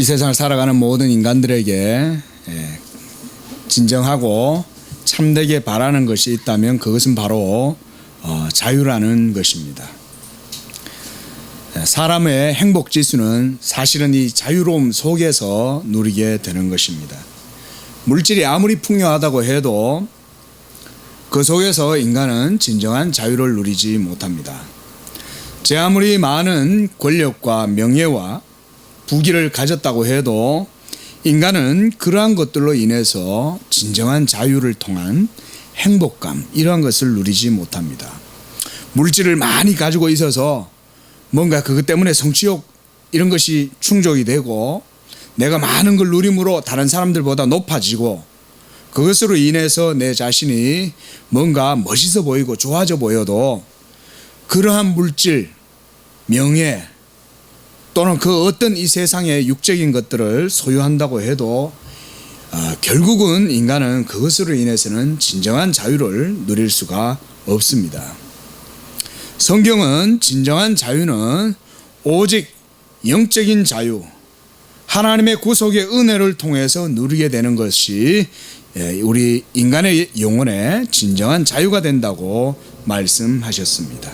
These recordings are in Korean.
이 세상을 살아가는 모든 인간들에게 진정하고 참되게 바라는 것이 있다면 그것은 바로 자유라는 것입니다. 사람의 행복 지수는 사실은 이 자유로움 속에서 누리게 되는 것입니다. 물질이 아무리 풍요하다고 해도 그 속에서 인간은 진정한 자유를 누리지 못합니다. 제 아무리 많은 권력과 명예와 부귀를 가졌다고 해도 인간은 그러한 것들로 인해서 진정한 자유를 통한 행복감, 이러한 것을 누리지 못합니다. 물질을 많이 가지고 있어서 뭔가 그것 때문에 성취욕 이런 것이 충족이 되고 내가 많은 걸 누림으로 다른 사람들보다 높아지고 그것으로 인해서 내 자신이 뭔가 멋있어 보이고 좋아져 보여도 그러한 물질, 명예 또는 그 어떤 이 세상의 육적인 것들을 소유한다고 해도 결국은 인간은 그것으로 인해서는 진정한 자유를 누릴 수가 없습니다. 성경은 진정한 자유는 오직 영적인 자유, 하나님의 구속의 은혜를 통해서 누리게 되는 것이 우리 인간의 영혼의 진정한 자유가 된다고 말씀하셨습니다.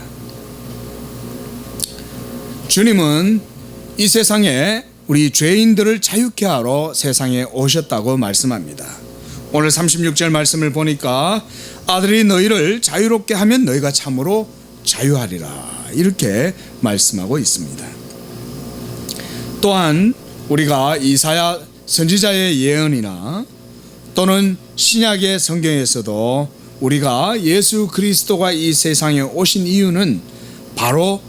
주님은 이 세상에 우리 죄인들을 자유케 하러 세상에 오셨다고 말씀합니다. 오늘 36절 말씀을 보니까 아들이 너희를 자유롭게 하면 너희가 참으로 자유하리라, 이렇게 말씀하고 있습니다. 또한 우리가 이사야 선지자의 예언이나 또는 신약의 성경에서도 우리가 예수 그리스도가 이 세상에 오신 이유는 바로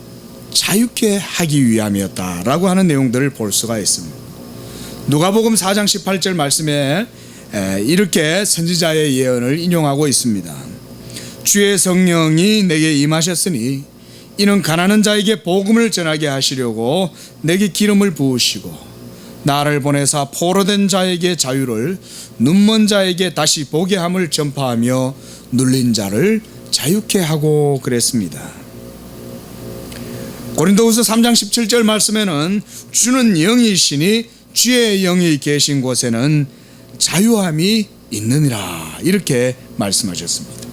자유케 하기 위함이었다라고 하는 내용들을 볼 수가 있습니다. 누가복음 4장 18절 말씀에 이렇게 선지자의 예언을 인용하고 있습니다. 주의 성령이 내게 임하셨으니 이는 가난한 자에게 복음을 전하게 하시려고 내게 기름을 부으시고 나를 보내사 포로된 자에게 자유를, 눈먼 자에게 다시 보게 함을 전파하며 눌린 자를 자유케 하고 그랬습니다. 고린도후서 3장 17절 말씀에는 주는 영이시니 주의 영이 계신 곳에는 자유함이 있느니라, 이렇게 말씀하셨습니다.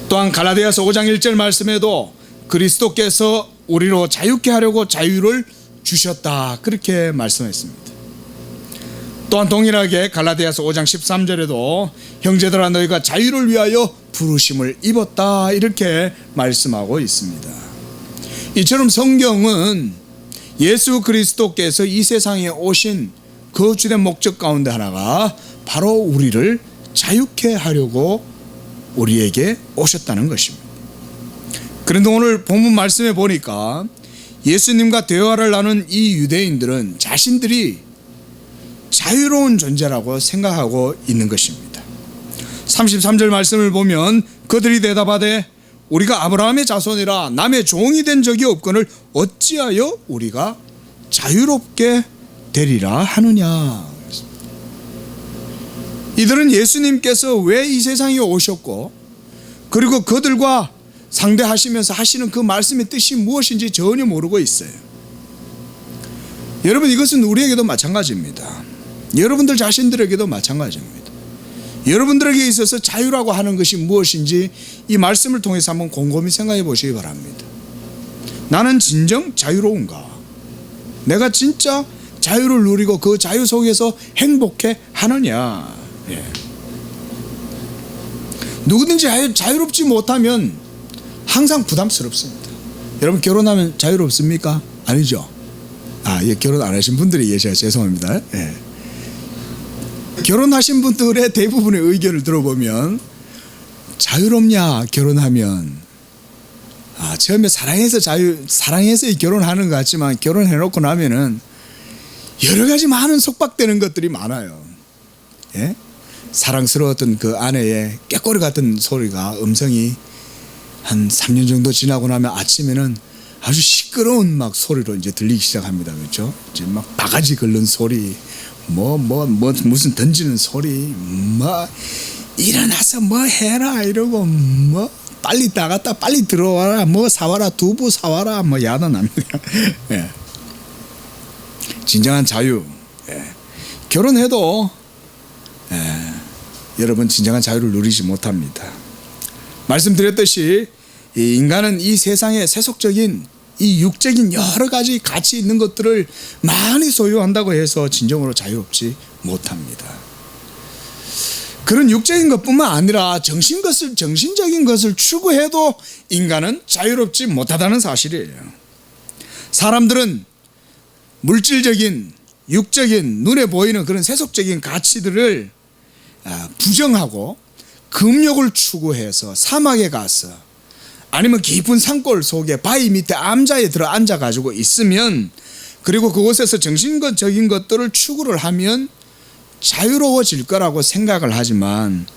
또한 갈라디아서 5장 1절 말씀에도 그리스도께서 우리로 자유케 하려고 자유를 주셨다, 그렇게 말씀했습니다. 또한 동일하게 갈라디아서 5장 13절에도 형제들아 너희가 자유를 위하여 부르심을 입었다, 이렇게 말씀하고 있습니다. 이처럼 성경은 예수 그리스도께서 이 세상에 오신 그 주된 목적 가운데 하나가 바로 우리를 자유케 하려고 우리에게 오셨다는 것입니다. 그런데 오늘 본문 말씀에 보니까 예수님과 대화를 나눈 이 유대인들은 자신들이 자유로운 존재라고 생각하고 있는 것입니다. 33절 말씀을 보면 그들이 대답하되 우리가 아브라함의 자손이라 남의 종이 된 적이 없거늘 어찌하여 우리가 자유롭게 되리라 하느냐. 이들은 예수님께서 왜 이 세상에 오셨고 그리고 그들과 상대하시면서 하시는 그 말씀의 뜻이 무엇인지 전혀 모르고 있어요. 여러분, 이것은 우리에게도 마찬가지입니다. 여러분들 자신들에게도 마찬가지입니다. 여러분들에게 있어서 자유라고 하는 것이 무엇인지 이 말씀을 통해서 한번 곰곰이 생각해 보시기 바랍니다. 나는 진정 자유로운가? 내가 진짜 자유를 누리고 그 자유 속에서 행복해 하느냐? 누구든지 자유롭지 못하면 항상 부담스럽습니다. 여러분, 결혼하면 자유롭습니까? 아니죠? 결혼 안 하신 분들이 계셔서 죄송합니다. 결혼하신 분들의 대부분의 의견을 들어보면 자유롭냐 결혼하면 처음에 사랑해서 결혼하는 것 같지만 결혼해놓고 나면은 여러 가지 많은 속박되는 것들이 많아요. 사랑스러웠던 그 아내의 꾀꼬리 같은 소리가 음성이 한 3년 정도 지나고 나면 아침에는 아주 시끄러운 막 소리로 이제 들리기 시작합니다. 그렇죠? 이제 막 바가지 긁는 소리, 무슨 던지는 소리, 일어나서 뭐 해라 이러고 빨리 나갔다 빨리 들어와라, 뭐 사와라, 두부 사와라, 야단합니다. 진정한 자유. 결혼해도 여러분 진정한 자유를 누리지 못합니다. 말씀드렸듯이 이 인간은 이 세상의 세속적인 이 육적인 여러 가지 가치 있는 것들을 많이 소유한다고 해서 진정으로 자유롭지 못합니다. 그런 육적인 것뿐만 아니라 정신적인 것을 추구해도 인간은 자유롭지 못하다는 사실이에요. 사람들은 물질적인 육적인 눈에 보이는 그런 세속적인 가치들을 부정하고 금욕을 추구해서 사막에 가서 아니면 깊은 산골 속에 바위 밑에 암자에 들어 앉아 가지고 있으면, 그리고 그곳에서 정신적인 것들을 추구를 하면 자유로워질 거라고 생각을 하지만,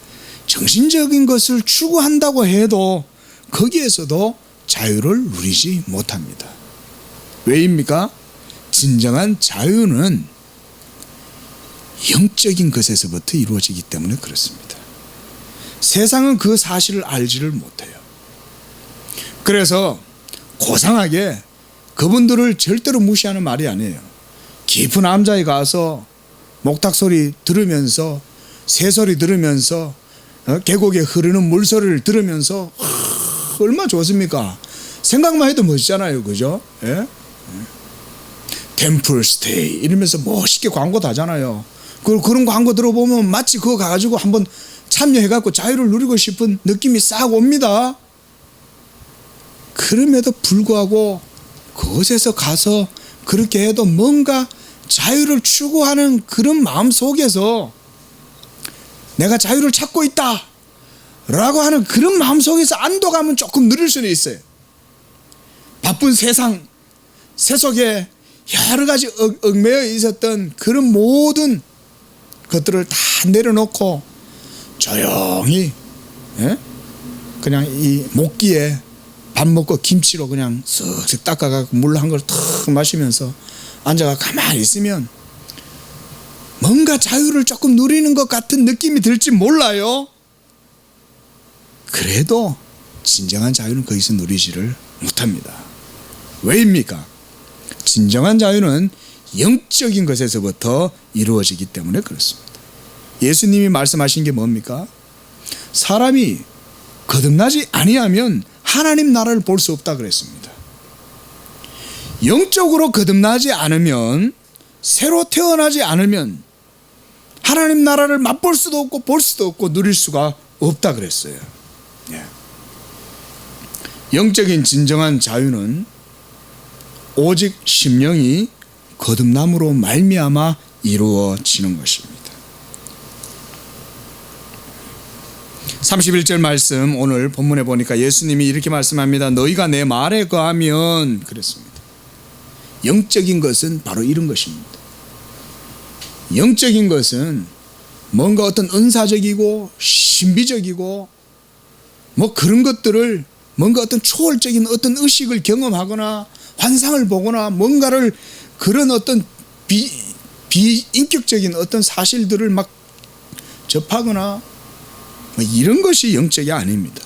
정신적인 것을 추구한다고 해도 거기에서도 자유를 누리지 못합니다. 왜입니까? 진정한 자유는 영적인 것에서부터 이루어지기 때문에 그렇습니다. 세상은 그 사실을 알지를 못해요. 그래서 고상하게 그분들을 절대로 무시하는 말이 아니에요. 깊은 암자에 가서 목탁 소리 들으면서, 새소리 들으면서, 계곡에 흐르는 물소리를 들으면서 얼마나 좋습니까? 생각만 해도 멋있잖아요. 그죠? 예? 템플 스테이 이러면서 멋있게 광고도 하잖아요. 그런 광고 들어보면 마치 그거 가지고 한번 참여해갖고 자유를 누리고 싶은 느낌이 싹 옵니다. 그럼에도 불구하고 그곳에서 가서 그렇게 해도 뭔가 자유를 추구하는 그런 마음 속에서 내가 자유를 찾고 있다 라고 하는 그런 마음 속에서 안도감은 조금 누릴 수는 있어요. 바쁜 세상 세속에 여러 가지 얽매여 있었던 그런 모든 것들을 다 내려놓고 조용히 그냥 이 목기에 밥 먹고 김치로 그냥 쓱쓱 닦아가지고 물 한 걸 탁 마시면서 앉아가 가만히 있으면 뭔가 자유를 조금 누리는 것 같은 느낌이 들지 몰라요. 그래도 진정한 자유는 거기서 누리지를 못합니다. 왜입니까? 진정한 자유는 영적인 것에서부터 이루어지기 때문에 그렇습니다. 예수님이 말씀하신 게 뭡니까? 사람이 거듭나지 아니하면 하나님 나라를 볼 수 없다 그랬습니다. 영적으로 거듭나지 않으면, 새로 태어나지 않으면 하나님 나라를 맛볼 수도 없고 볼 수도 없고 누릴 수가 없다 그랬어요. 영적인 진정한 자유는 오직 심령이 거듭남으로 말미암아 이루어지는 것입니다. 31절 말씀 오늘 본문에 보니까 예수님이 이렇게 말씀합니다. 너희가 내 말에 거하면 그랬습니다. 영적인 것은 바로 이런 것입니다. 영적인 것은 뭔가 어떤 은사적이고 신비적이고 뭐 그런 것들을 뭔가 어떤 초월적인 어떤 의식을 경험하거나 환상을 보거나 뭔가를 그런 어떤 비인격적인 어떤 사실들을 막 접하거나 뭐 이런 것이 영적이 아닙니다.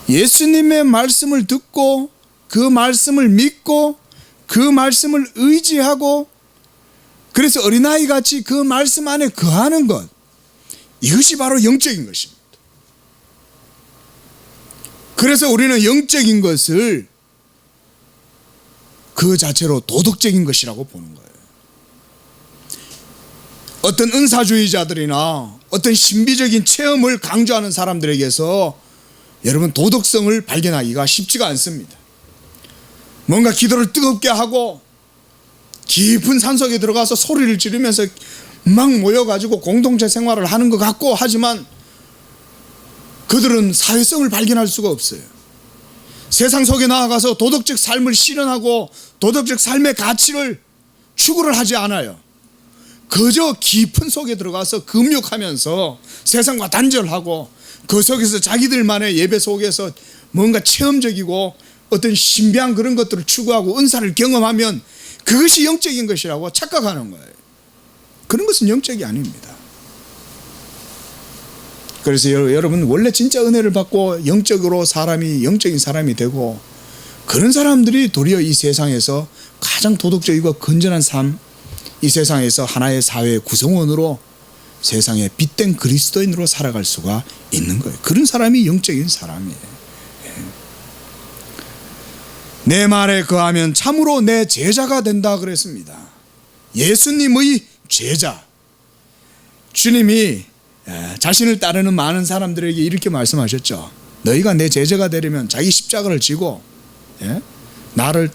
예수님의 말씀을 듣고 그 말씀을 믿고 그 말씀을 의지하고 그래서 어린아이 같이 그 말씀 안에 거하는 것, 이것이 바로 영적인 것입니다. 그래서 우리는 영적인 것을 그 자체로 도덕적인 것이라고 보는 거예요. 어떤 은사주의자들이나 어떤 신비적인 체험을 강조하는 사람들에게서 여러분 도덕성을 발견하기가 쉽지가 않습니다. 뭔가 기도를 뜨겁게 하고 깊은 산속에 들어가서 소리를 지르면서 막 모여가지고 공동체 생활을 하는 것 같고 하지만 그들은 사회성을 발견할 수가 없어요. 세상 속에 나아가서 도덕적 삶을 실현하고 도덕적 삶의 가치를 추구를 하지 않아요. 그저 깊은 속에 들어가서 금욕하면서 세상과 단절하고 그 속에서 자기들만의 예배 속에서 뭔가 체험적이고 어떤 신비한 그런 것들을 추구하고 은사를 경험하면 그것이 영적인 것이라고 착각하는 거예요. 그런 것은 영적이 아닙니다. 그래서 여러분 원래 진짜 은혜를 받고 영적으로 사람이 영적인 사람이 되고 그런 사람들이 도리어 이 세상에서 가장 도덕적이고 건전한 삶, 이 세상에서 하나의 사회의 구성원으로 세상에 빛된 그리스도인으로 살아갈 수가 있는 거예요. 그런 사람이 영적인 사람이에요. 내 말에 거하면 참으로 내 제자가 된다 그랬습니다. 예수님의 제자. 주님이 자신을 따르는 많은 사람들에게 이렇게 말씀하셨죠. 너희가 내 제자가 되려면 자기 십자가를 지고 나를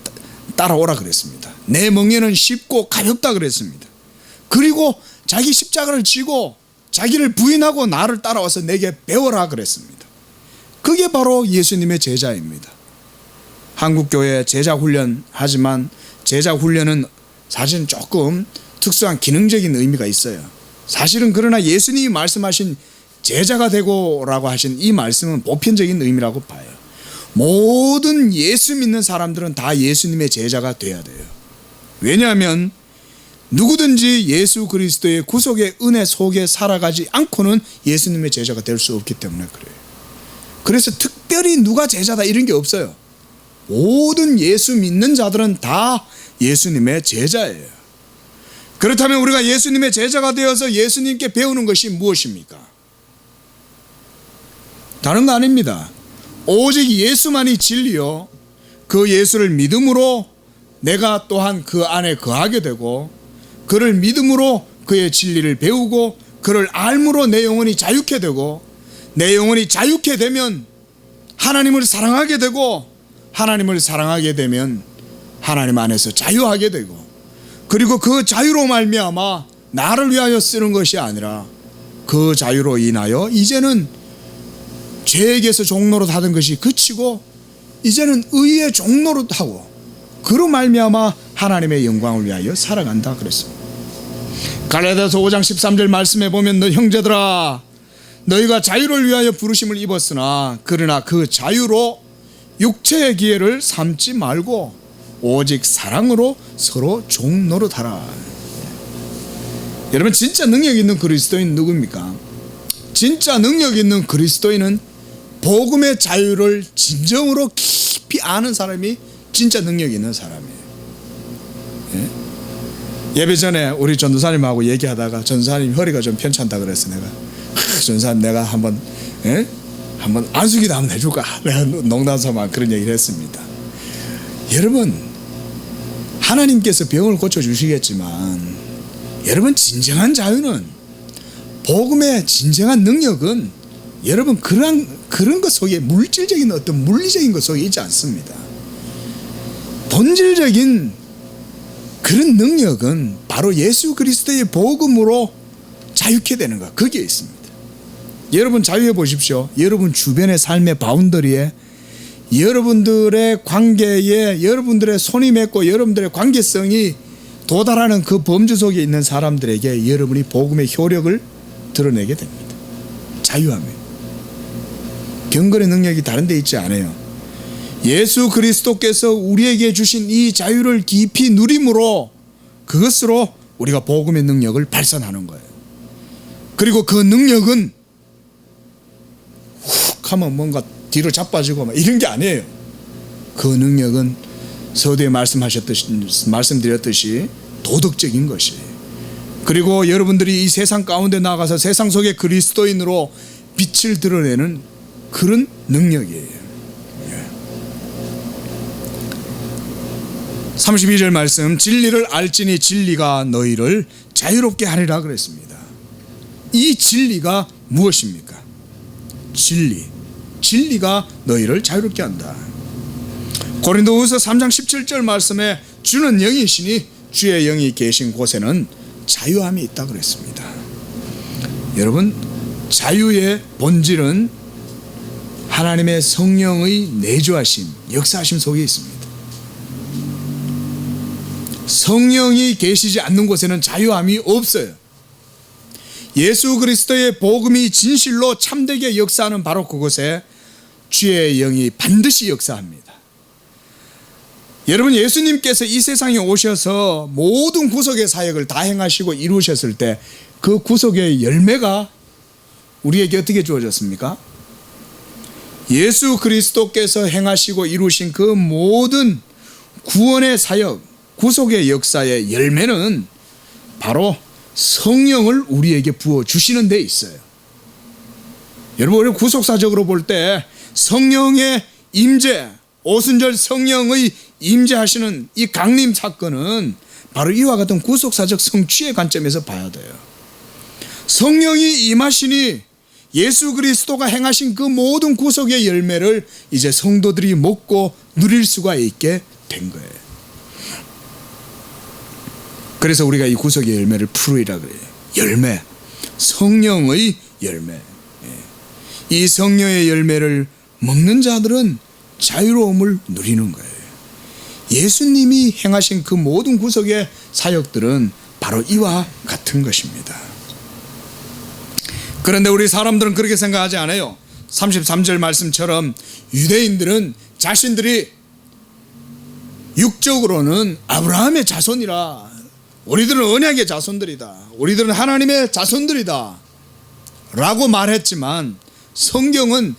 따라오라 그랬습니다. 내 멍에는 쉽고 가볍다 그랬습니다. 그리고 자기 십자가를 지고 자기를 부인하고 나를 따라와서 내게 배워라 그랬습니다. 그게 바로 예수님의 제자입니다. 한국교회 제자훈련 하지만 제자훈련은 사실은 조금 특수한 기능적인 의미가 있어요. 사실은 그러나 예수님이 말씀하신 제자가 되고라고 하신 이 말씀은 보편적인 의미라고 봐요. 모든 예수 믿는 사람들은 다 예수님의 제자가 돼야 돼요. 왜냐하면 누구든지 예수 그리스도의 구속의 은혜 속에 살아가지 않고는 예수님의 제자가 될 수 없기 때문에 그래요. 그래서 특별히 누가 제자다 이런 게 없어요. 모든 예수 믿는 자들은 다 예수님의 제자예요. 그렇다면 우리가 예수님의 제자가 되어서 예수님께 배우는 것이 무엇입니까? 다른 거 아닙니다. 오직 예수만이 진리요, 그 예수를 믿음으로 내가 또한 그 안에 거하게 되고 그를 믿음으로 그의 진리를 배우고 그를 알므로 내 영혼이 자유케 되고 내 영혼이 자유케 되면 하나님을 사랑하게 되고 하나님을 사랑하게 되면 하나님 안에서 자유하게 되고 그리고 그 자유로 말미암아 나를 위하여 쓰는 것이 아니라 그 자유로 인하여 이제는 죄에게서 종노릇 하던 것이 그치고 이제는 의의 종노릇 하고 그로 말미암아 하나님의 영광을 위하여 살아간다 그랬습니다. 갈라디아서 5장 13절 말씀에 보면 너 형제들아 너희가 자유를 위하여 부르심을 입었으나 그러나 그 자유로 육체의 기회를 삼지 말고 오직 사랑으로 서로 종노릇하라. 여러분 진짜 능력 있는 그리스도인 누굽니까? 진짜 능력 있는 그리스도인은 복음의 자유를 진정으로 깊이 아는 사람이 진짜 능력 있는 사람이에요. 예배 전에 우리 전도사님하고 얘기하다가 전도사님 허리가 좀 편찮다 그래서 내가 전도사님 내가 한번 안수기도 한번 해줄까? 내가 농담삼아 그런 얘기를 했습니다. 여러분 하나님께서 병을 고쳐주시겠지만 여러분 진정한 자유는 복음의 진정한 능력은 여러분 그런 것 속에 물질적인 어떤 물리적인 것 속에 있지 않습니다. 본질적인 그런 능력은 바로 예수 그리스도의 복음으로 자유케 되는 것 거기에 있습니다. 여러분 자유해 보십시오. 여러분 주변의 삶의 바운더리에 여러분들의 관계에 여러분들의 손이 맺고 여러분들의 관계성이 도달하는 그 범주 속에 있는 사람들에게 여러분이 복음의 효력을 드러내게 됩니다. 자유함이에요. 경건의 능력이 다른 데 있지 않아요. 예수 그리스도께서 우리에게 주신 이 자유를 깊이 누림으로 그것으로 우리가 복음의 능력을 발산하는 거예요. 그리고 그 능력은 훅 하면 뭔가 뒤로 자빠지고 막 이런 게 아니에요. 그 능력은 서두에 말씀드렸듯이 도덕적인 것이에요. 그리고 여러분들이 이 세상 가운데 나가서 세상 속의 그리스도인으로 빛을 드러내는 그런 능력이에요. 32절 말씀 진리를 알지니 진리가 너희를 자유롭게 하리라 그랬습니다. 이 진리가 무엇입니까? 진리가 너희를 자유롭게 한다. 고린도후서 3장 17절 말씀에 주는 영이시니 주의 영이 계신 곳에는 자유함이 있다 그랬습니다. 여러분 자유의 본질은 하나님의 성령의 내주하심, 역사하심 속에 있습니다. 성령이 계시지 않는 곳에는 자유함이 없어요. 예수 그리스도의 복음이 진실로 참되게 역사하는 바로 그곳에 주의 영이 반드시 역사합니다. 여러분 예수님께서 이 세상에 오셔서 모든 구속의 사역을 다 행하시고 이루셨을 때 그 구속의 열매가 우리에게 어떻게 주어졌습니까? 예수 그리스도께서 행하시고 이루신 그 모든 구원의 사역, 구속의 역사의 열매는 바로 성령을 우리에게 부어주시는 데 있어요. 여러분, 우리 구속사적으로 볼 때 성령의 임재, 오순절 성령의 임재하시는 이 강림 사건은 바로 이와 같은 구속사적 성취의 관점에서 봐야 돼요. 성령이 임하시니 예수 그리스도가 행하신 그 모든 구속의 열매를 이제 성도들이 먹고 누릴 수가 있게 된 거예요. 그래서 우리가 이 구속의 열매를 프루이라 그래요. 열매, 성령의 열매. 이 성령의 열매를 먹는 자들은 자유로움을 누리는 거예요. 예수님이 행하신 그 모든 구속의 사역들은 바로 이와 같은 것입니다. 그런데 우리 사람들은 그렇게 생각하지 않아요. 33절 말씀처럼 유대인들은 자신들이 육적으로는 아브라함의 자손이라, 우리들은 언약의 자손들이다, 우리들은 하나님의 자손들이다 라고 말했지만, 성경은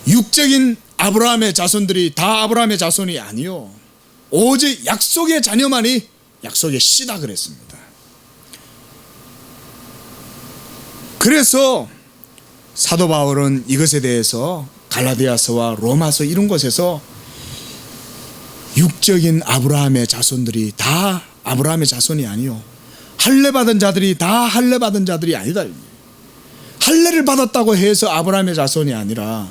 육적인 아브라함의 자손들이 다 아브라함의 자손이 아니요, 오직 약속의 자녀만이 약속의 씨다 그랬습니다. 그래서 사도 바울은 이것에 대해서 갈라디아서와 로마서 이런 곳에서 육적인 아브라함의 자손들이 다 아브라함의 자손이 아니요, 할례 받은 자들이 다 할례 받은 자들이 아니다. 할례를 받았다고 해서 아브라함의 자손이 아니라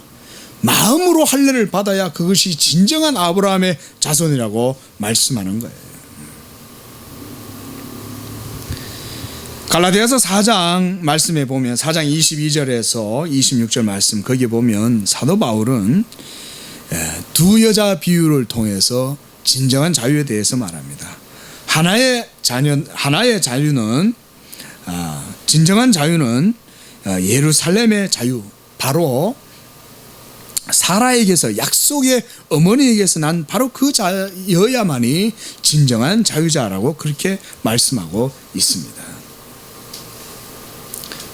마음으로 할례를 받아야 그것이 진정한 아브라함의 자손이라고 말씀하는 거예요. 갈라디아서 4장 말씀에 보면 4장 22절에서 26절 말씀, 거기에 보면 사도 바울은 두 여자 비유를 통해서 진정한 자유에 대해서 말합니다. 진정한 자유는 예루살렘의 자유, 바로 사라에게서, 약속의 어머니에게서 난 바로 그 자여야만이 진정한 자유자라고 그렇게 말씀하고 있습니다.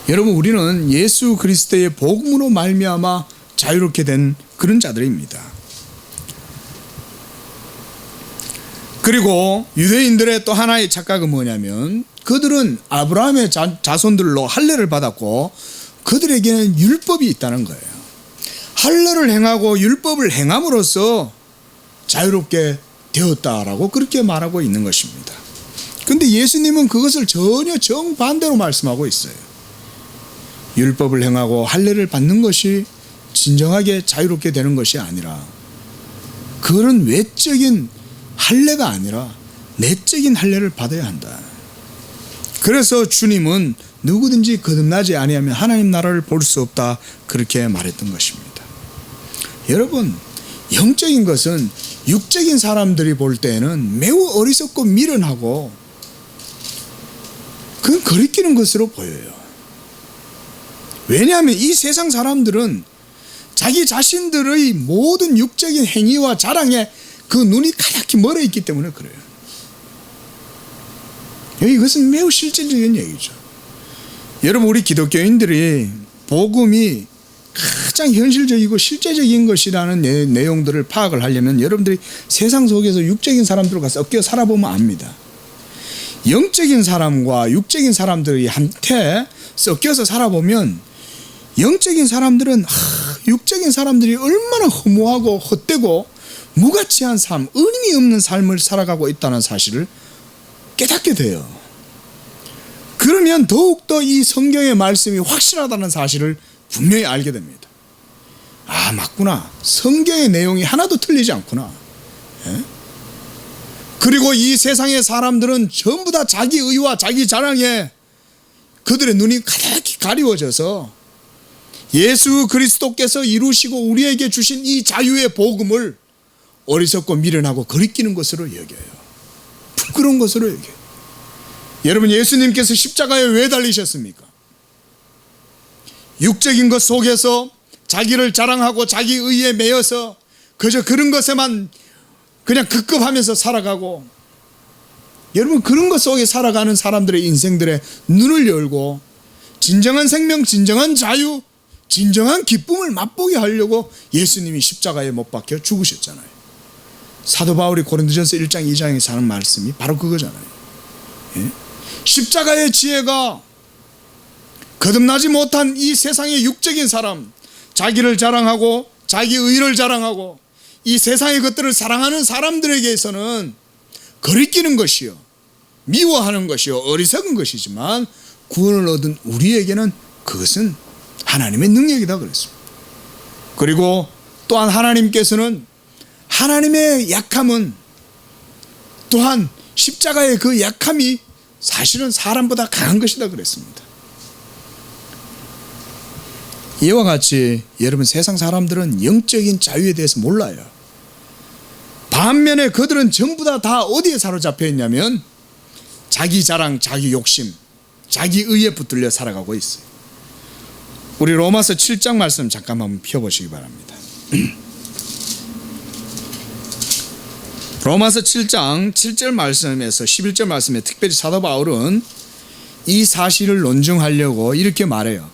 여러분, 우리는 예수 그리스도의 복음으로 말미암아 자유롭게 된 그런 자들입니다. 그리고 유대인들의 또 하나의 착각은 뭐냐면, 그들은 아브라함의 자손들로 할례를 받았고 그들에게는 율법이 있다는 거예요. 할례를 행하고 율법을 행함으로써 자유롭게 되었다라고 그렇게 말하고 있는 것입니다. 그런데 예수님은 그것을 전혀 정반대로 말씀하고 있어요. 율법을 행하고 할례를 받는 것이 진정하게 자유롭게 되는 것이 아니라, 그런 외적인 할례가 아니라 내적인 할례를 받아야 한다. 그래서 주님은 누구든지 거듭나지 아니하면 하나님 나라를 볼 수 없다, 그렇게 말했던 것입니다. 여러분, 영적인 것은 육적인 사람들이 볼 때는 매우 어리석고 미련하고 그건 거리끼는 것으로 보여요. 왜냐하면 이 세상 사람들은 자기 자신들의 모든 육적인 행위와 자랑에 그 눈이 가득히 멀어 있기 때문에 그래요. 이것은 매우 실질적인 얘기죠. 여러분, 우리 기독교인들이 복음이 가장 현실적이고 실제적인 것이라는 내용들을 파악을 하려면 여러분들이 세상 속에서 육적인 사람들과 섞여 살아보면 압니다. 영적인 사람과 육적인 사람들이 한테 섞여서 살아보면, 영적인 사람들은 육적인 사람들이 얼마나 허무하고 헛되고 무가치한 삶, 의미 없는 삶을 살아가고 있다는 사실을 깨닫게 돼요. 그러면 더욱더 이 성경의 말씀이 확실하다는 사실을 분명히 알게 됩니다. 아, 맞구나. 성경의 내용이 하나도 틀리지 않구나. 그리고 이 세상의 사람들은 전부 다 자기 의와 자기 자랑에 그들의 눈이 가득히 가리워져서 예수 그리스도께서 이루시고 우리에게 주신 이 자유의 복음을 어리석고 미련하고 거리끼는 것으로 여겨요. 부끄러운 것으로 여겨요. 여러분, 예수님께서 십자가에 왜 달리셨습니까? 육적인 것 속에서 자기를 자랑하고 자기 의에 매여서 그저 그런 것에만 그냥 급급하면서 살아가고, 여러분, 그런 것 속에 살아가는 사람들의 인생들의 눈을 열고 진정한 생명, 진정한 자유, 진정한 기쁨을 맛보게 하려고 예수님이 십자가에 못 박혀 죽으셨잖아요. 사도 바울이 고린도전서 1장 2장에서 하는 말씀이 바로 그거잖아요. 예? 십자가의 지혜가 거듭나지 못한 이 세상의 육적인 사람, 자기를 자랑하고 자기 의를 자랑하고 이 세상의 것들을 사랑하는 사람들에게서는 거리끼는 것이요, 미워하는 것이요, 어리석은 것이지만 구원을 얻은 우리에게는 그것은 하나님의 능력이다 그랬습니다. 그리고 또한 하나님께서는 하나님의 약함은 또한 십자가의 그 약함이 사실은 사람보다 강한 것이다 그랬습니다. 이와 같이 여러분, 세상 사람들은 영적인 자유에 대해서 몰라요. 반면에 그들은 전부 다 어디에 사로잡혀 있냐면 자기 자랑, 자기 욕심, 자기 의에 붙들려 살아가고 있어요. 우리 로마서 7장 말씀 잠깐 한번 펴보시기 바랍니다. 로마서 7장 7절 말씀에서 11절 말씀에 특별히 사도 바울은 이 사실을 논증하려고 이렇게 말해요.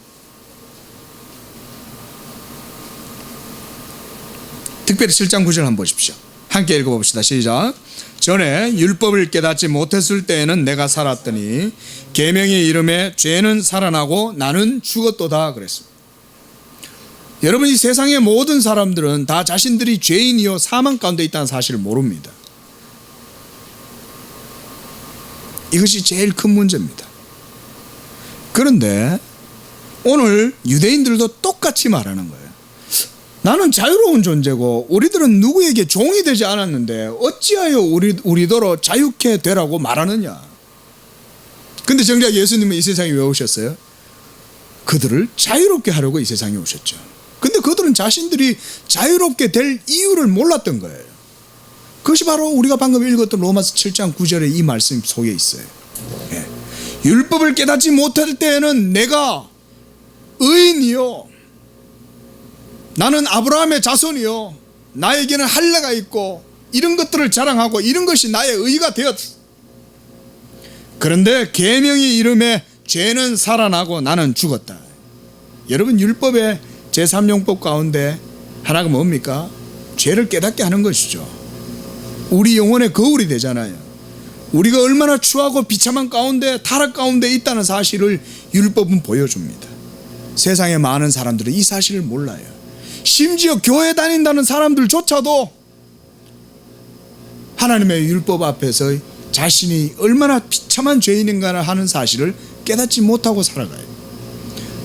특별히 7장 9절 한번 보십시오. 함께 읽어봅시다. 시작. 전에 율법을 깨닫지 못했을 때에는 내가 살았더니 계명의 이름에 죄는 살아나고 나는 죽었도다 그랬습니다. 여러분, 이 세상의 모든 사람들은 다 자신들이 죄인이요 사망 가운데 있다는 사실을 모릅니다. 이것이 제일 큰 문제입니다. 그런데 오늘 유대인들도 똑같이 말하는 거예요. 나는 자유로운 존재고 우리들은 누구에게 종이 되지 않았는데 어찌하여 우리더러 자유케 되라고 말하느냐. 근데 정작 예수님은 이 세상에 왜 오셨어요? 그들을 자유롭게 하려고 이 세상에 오셨죠. 근데 그들은 자신들이 자유롭게 될 이유를 몰랐던 거예요. 그것이 바로 우리가 방금 읽었던 로마서 7장 9절의 이 말씀 속에 있어요. 예. 율법을 깨닫지 못할 때에는 내가 의인이요, 나는 아브라함의 자손이요, 나에게는 할례가 있고 이런 것들을 자랑하고 이런 것이 나의 의가 되었어. 그런데 계명의 이름에 죄는 살아나고 나는 죽었다. 여러분, 율법의 제3용법 가운데 하나가 뭡니까? 죄를 깨닫게 하는 것이죠. 우리 영혼의 거울이 되잖아요. 우리가 얼마나 추하고 비참한 가운데, 타락 가운데 있다는 사실을 율법은 보여줍니다. 세상의 많은 사람들은 이 사실을 몰라요. 심지어 교회 다닌다는 사람들조차도 하나님의 율법 앞에서 자신이 얼마나 비참한 죄인인가를 하는 사실을 깨닫지 못하고 살아가요.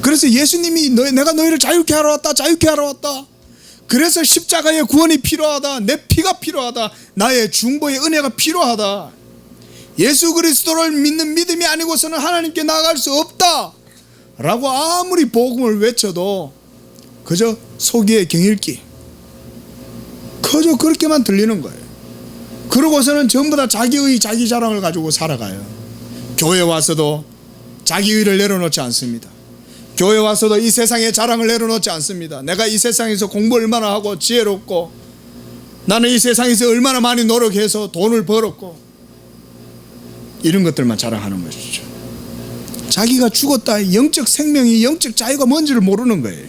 그래서 예수님이 내가 너희를 자유케 하러 왔다, 자유케 하러 왔다. 그래서 십자가의 구원이 필요하다, 내 피가 필요하다, 나의 중보의 은혜가 필요하다, 예수 그리스도를 믿는 믿음이 아니고서는 하나님께 나아갈 수 없다 라고 아무리 복음을 외쳐도 그저 소기의 경읽기, 그저 그렇게만 들리는 거예요. 그러고서는 전부 다 자기의 자기 자랑을 가지고 살아가요. 교회 와서도 자기 의를 내려놓지 않습니다. 교회 와서도 이 세상의 자랑을 내려놓지 않습니다. 내가 이 세상에서 공부 얼마나 하고 지혜롭고, 나는 이 세상에서 얼마나 많이 노력해서 돈을 벌었고, 이런 것들만 자랑하는 것이죠. 자기가 죽었다, 영적 생명이, 영적 자유가 뭔지를 모르는 거예요.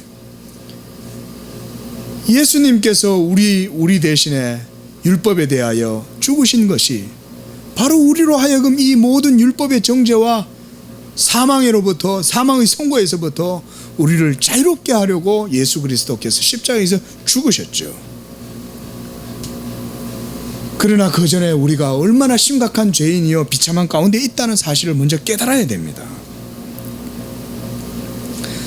예수님께서 우리 대신에 율법에 대하여 죽으신 것이 바로 우리로 하여금 이 모든 율법의 정죄와 사망으로부터, 사망의 선고에서부터 우리를 자유롭게 하려고 예수 그리스도께서 십자가에서 죽으셨죠. 그러나 그 전에 우리가 얼마나 심각한 죄인이요 비참한 가운데 있다는 사실을 먼저 깨달아야 됩니다.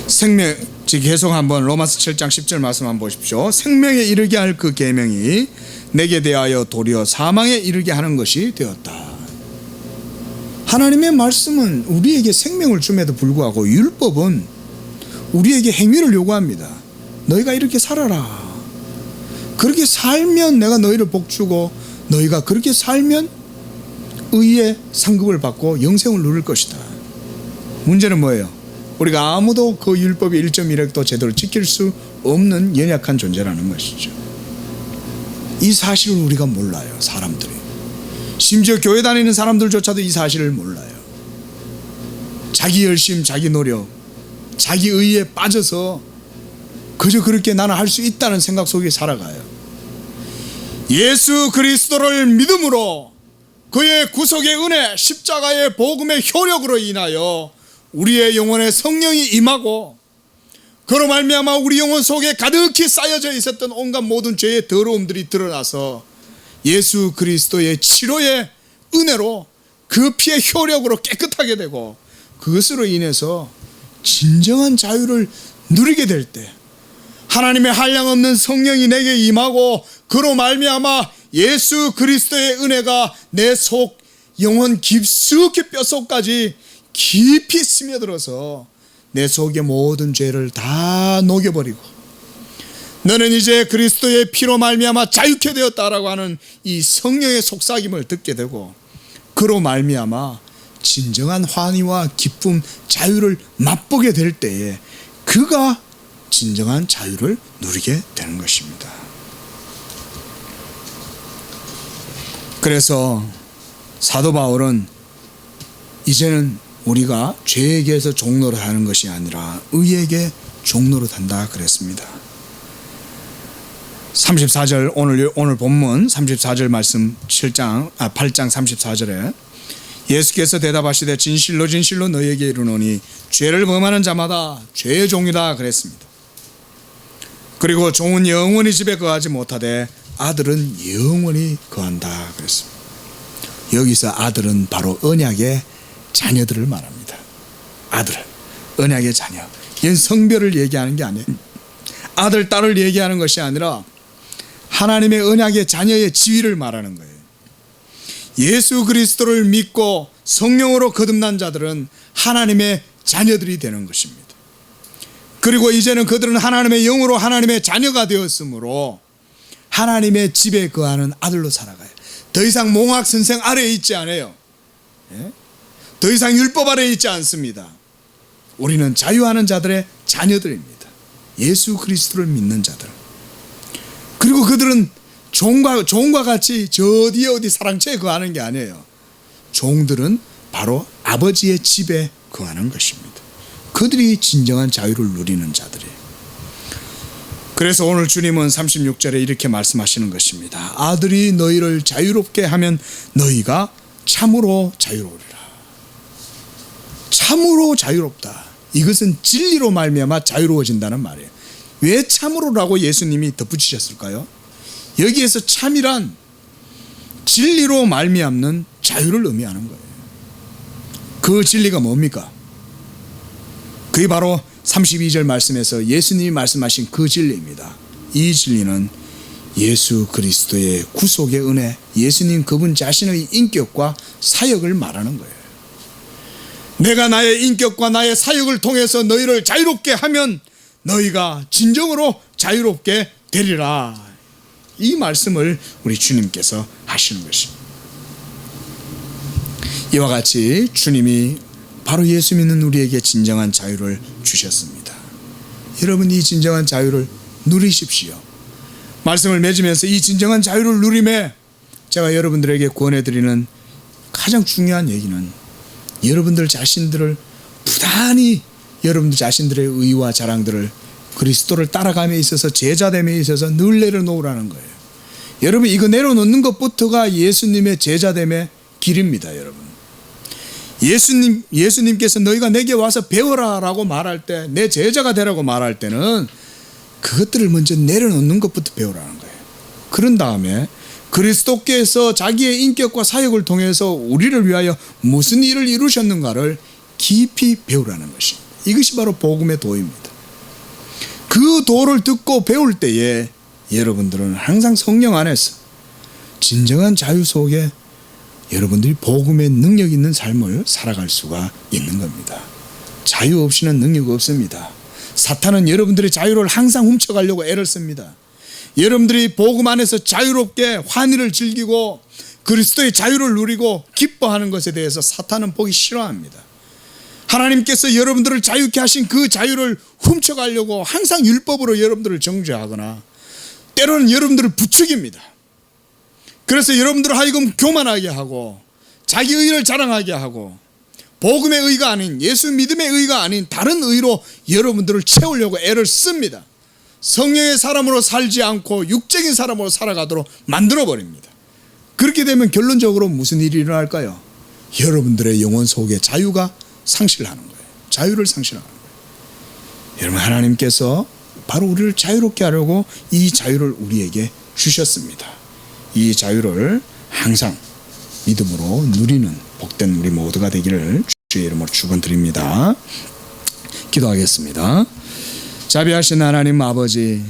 생명, 계속 한번 로마서 7장 10절 말씀 한번 보십시오. 생명에 이르게 할 그 계명이 내게 대하여 도리어 사망에 이르게 하는 것이 되었다. 하나님의 말씀은 우리에게 생명을 줌에도 불구하고 율법은 우리에게 행위를 요구합니다. 너희가 이렇게 살아라. 그렇게 살면 내가 너희를 복주고, 너희가 그렇게 살면 의의 상급을 받고 영생을 누릴 것이다. 문제는 뭐예요? 우리가 아무도 그 율법의 1.1획도 제대로 지킬 수 없는 연약한 존재라는 것이죠. 이 사실을 우리가 몰라요, 사람들이. 심지어 교회 다니는 사람들조차도 이 사실을 몰라요. 자기 열심, 자기 노력, 자기 의에 빠져서 그저 그렇게 나는 할 수 있다는 생각 속에 살아가요. 예수 그리스도를 믿음으로 그의 구속의 은혜, 십자가의 복음의 효력으로 인하여 우리의 영혼에 성령이 임하고 그로 말미암아 우리 영혼 속에 가득히 쌓여져 있었던 온갖 모든 죄의 더러움들이 드러나서 예수 그리스도의 치료의 은혜로 그 피의 효력으로 깨끗하게 되고 그것으로 인해서 진정한 자유를 누리게 될 때 하나님의 한량없는 성령이 내게 임하고 그로 말미암아 예수 그리스도의 은혜가 내 속 영혼 깊숙이 뼛속까지 깊이 스며들어서 내 속의 모든 죄를 다 녹여버리고 너는 이제 그리스도의 피로 말미암아 자유케 되었다라고 하는 이 성령의 속삭임을 듣게 되고 그로 말미암아 진정한 환희와 기쁨, 자유를 맛보게 될 때에 그가 진정한 자유를 누리게 되는 것입니다. 그래서 사도 바울은 이제는 우리가 죄에게서 종노릇 하는 것이 아니라 의에게 종노릇 한다 그랬습니다. 34절 오늘 본문 34절 말씀 8장 34절에 예수께서 대답하시되 진실로 진실로 너희에게 이르노니 죄를 범하는 자마다 죄의 종이다 그랬습니다. 그리고 종은 영원히 집에 거하지 못하되 아들은 영원히 거한다 그랬습니다. 여기서 아들은 바로 언약의 자녀들을 말합니다. 아들, 언약의 자녀. 이건 성별을 얘기하는 게 아니에요. 아들, 딸을 얘기하는 것이 아니라 하나님의 언약의 자녀의 지위를 말하는 거예요. 예수 그리스도를 믿고 성령으로 거듭난 자들은 하나님의 자녀들이 되는 것입니다. 그리고 이제는 그들은 하나님의 영으로 하나님의 자녀가 되었으므로 하나님의 집에 거하는 아들로 살아가요. 더 이상 몽학 선생 아래에 있지 않아요. 더 이상 율법 아래에 있지 않습니다. 우리는 자유하는 자들의 자녀들입니다. 예수 그리스도를 믿는 자들. 그리고 그들은 종과 같이 저 어디 사랑채에 거하는 게 아니에요. 종들은 바로 아버지의 집에 거하는 것입니다. 그들이 진정한 자유를 누리는 자들이에요. 그래서 오늘 주님은 36절에 이렇게 말씀하시는 것입니다. 아들이 너희를 자유롭게 하면 너희가 참으로 자유로우리라. 참으로 자유롭다. 이것은 진리로 말미암아 자유로워진다는 말이에요. 왜 참으로라고 예수님이 덧붙이셨을까요? 여기에서 참이란 진리로 말미암는 자유를 의미하는 거예요. 그 진리가 뭡니까? 그게 바로 32절 말씀에서 예수님이 말씀하신 그 진리입니다. 이 진리는 예수 그리스도의 구속의 은혜, 예수님 그분 자신의 인격과 사역을 말하는 거예요. 내가 나의 인격과 나의 사역을 통해서 너희를 자유롭게 하면 너희가 진정으로 자유롭게 되리라. 이 말씀을 우리 주님께서 하시는 것입니다. 이와 같이 주님이 바로 예수 믿는 우리에게 진정한 자유를 주셨습니다. 여러분, 이 진정한 자유를 누리십시오. 말씀을 맺으면서 이 진정한 자유를 누림에 제가 여러분들에게 권해드리는 가장 중요한 얘기는 여러분들 자신들을 부단히 여러분들 자신들의 의와 자랑들을 그리스도를 따라감에 있어서 제자됨에 있어서 늘 내려놓으라는 거예요. 여러분, 이거 내려놓는 것부터가 예수님의 제자됨의 길입니다. 여러분, 예수님께서 너희가 내게 와서 배워라 라고 말할 때, 내 제자가 되라고 말할 때는 그것들을 먼저 내려놓는 것부터 배우라는 거예요. 그런 다음에 그리스도께서 자기의 인격과 사역을 통해서 우리를 위하여 무슨 일을 이루셨는가를 깊이 배우라는 것입니다. 이것이 바로 복음의 도입니다. 그 도를 듣고 배울 때에 여러분들은 항상 성령 안에서 진정한 자유 속에 여러분들이 복음의 능력 있는 삶을 살아갈 수가 있는 겁니다. 자유 없이는 능력 없습니다. 사탄은 여러분들의 자유를 항상 훔쳐가려고 애를 씁니다. 여러분들이 복음 안에서 자유롭게 환희를 즐기고 그리스도의 자유를 누리고 기뻐하는 것에 대해서 사탄은 보기 싫어합니다. 하나님께서 여러분들을 자유케 하신 그 자유를 훔쳐가려고 항상 율법으로 여러분들을 정죄하거나 때로는 여러분들을 부추깁니다. 그래서 여러분들을 하여금 교만하게 하고 자기 의를 자랑하게 하고 복음의 의가 아닌, 예수 믿음의 의가 아닌 다른 의로 여러분들을 채우려고 애를 씁니다. 성령의 사람으로 살지 않고 육적인 사람으로 살아가도록 만들어 버립니다. 그렇게 되면 결론적으로 무슨 일이 일어날까요? 여러분들의 영혼 속에 자유가 상실하는 거예요. 자유를 상실하는 거예요. 여러분, 하나님께서 바로 우리를 자유롭게 하려고 이 자유를 우리에게 주셨습니다. 이 자유를 항상 믿음으로 누리는 복된 우리 모두가 되기를 주의 이름으로 축원드립니다. 기도하겠습니다. 자비하신 하나님 아버지,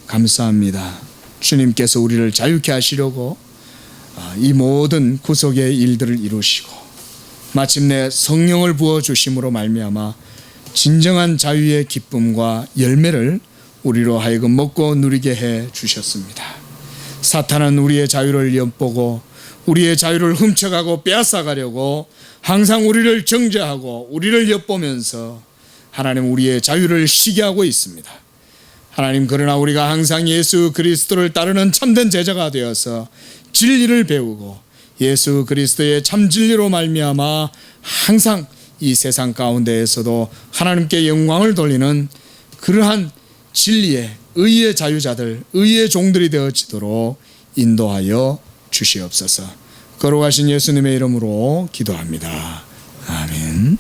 감사합니다. 주님께서 우리를 자유케 하시려고 이 모든 구속의 일들을 이루시고 마침내 성령을 부어주심으로 말미암아 진정한 자유의 기쁨과 열매를 우리로 하여금 먹고 누리게 해 주셨습니다. 사탄은 우리의 자유를 엿보고 우리의 자유를 훔쳐가고 빼앗아가려고 항상 우리를 정죄하고 우리를 엿보면서 하나님 우리의 자유를 시기하고 있습니다. 하나님, 그러나 우리가 항상 예수 그리스도를 따르는 참된 제자가 되어서 진리를 배우고 예수 그리스도의 참 진리로 말미암아 항상 이 세상 가운데에서도 하나님께 영광을 돌리는 그러한 진리의 의의 자유자들, 의의 종들이 되어지도록 인도하여 주시옵소서. 거룩하신 예수님의 이름으로 기도합니다. 아멘.